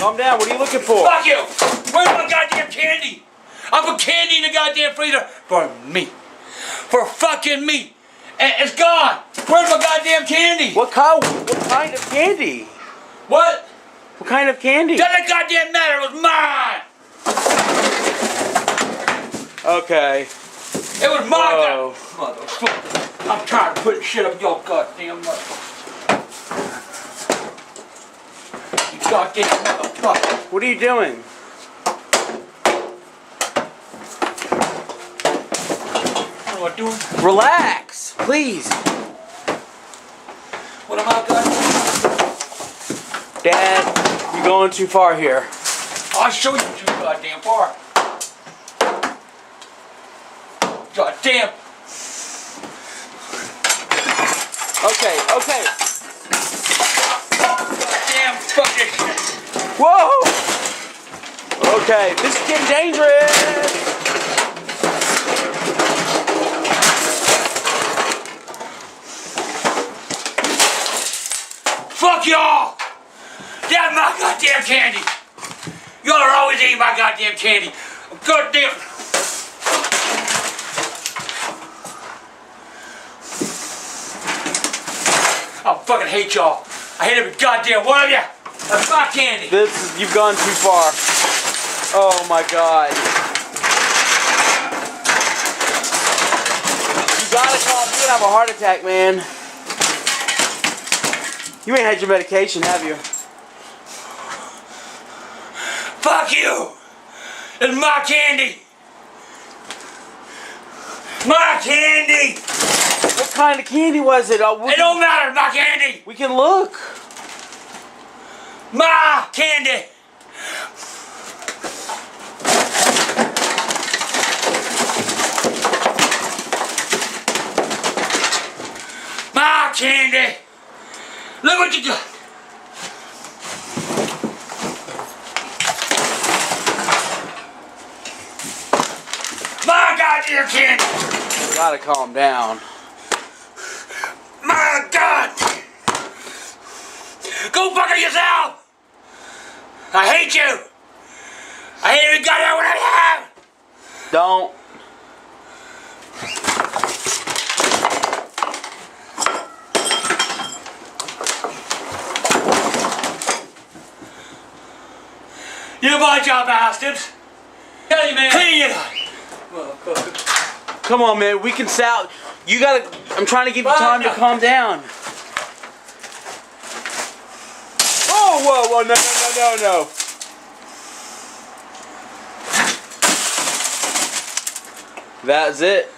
Calm down. What are you looking for? Fuck you! Where's my goddamn candy? I put candy in the goddamn freezer for me. For fucking me. And it's gone. Where's my goddamn candy? What kind of candy? What? What kind of candy? Doesn't goddamn matter. It was mine. Okay. It was mine. Motherfucker. I'm tired of putting shit up your goddamn mother. You goddamn motherfucker. What are you doing? What am I doing? Relax, please. What am I doing? Dad, you're going too far here. I'll show you too goddamn far. Goddamn. Okay. Goddamn, fuck this shit. Whoa! Okay, this is getting dangerous! Fuck y'all! That's my goddamn candy! Y'all are always eating my goddamn candy! Goddamn! I fucking hate y'all! I hate every goddamn one of you! That's my candy! You've gone too far. Oh my god. You gotta calm. You're gonna have a heart attack, man. You ain't had your medication, have you? Fuck you! It's my candy! My candy! What kind of candy was it? It don't matter, my candy! We can look. My candy! My candy! Look what you got! My goddamn candy! You gotta calm down. My God! Go fuck yourself! I hate you! I hate every goddamn one I have! Don't. You bunch of bastards! Tell you, man! Clean it up! Motherfucker. Come on, man. We can sal. You gotta. I'm trying to give you time to calm down. Whoa! No. That's it.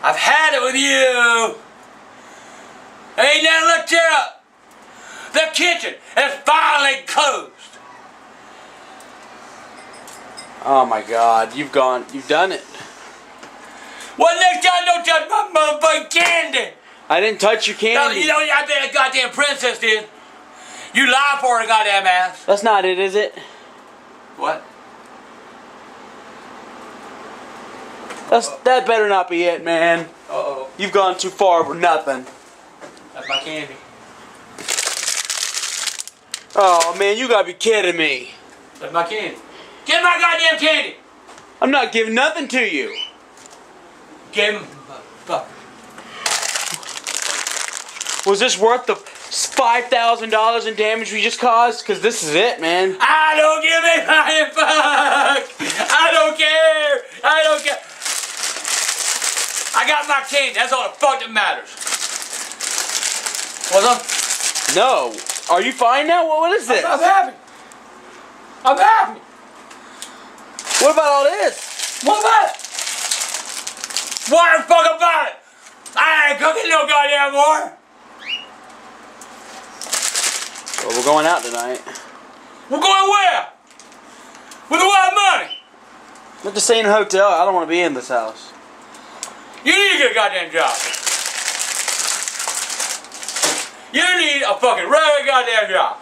I've had it with you! Ain't nothing looked here up! The kitchen is finally closed! Oh my God, you've done it. Well, next time don't touch my motherfucking candy! I didn't touch your candy. No, you know, I bet a goddamn princess did. You lied for her goddamn ass. That's not it, is it? What? That better not be it, man. Uh-oh. You've gone too far for nothing. That's my candy. Oh man, you gotta be kidding me. That's my candy. Get my goddamn candy! I'm not giving nothing to you. Give him. Fuck. Was this worth the $5,000 in damage we just caused? Cause this is it, man. I don't give a flying fuck! I don't care! I got my candy, that's all the fuck that matters. What's up? No. Are you fine now? What is this? I'm happy. I'm happy. What about all this? What about it? What the fuck about it? I ain't cooking no goddamn more. Well, we're going out tonight. We're going where? With a lot of money. I'm just saying hotel. I don't want to be in this house. You need to get a goddamn job. You need a fucking regular goddamn job.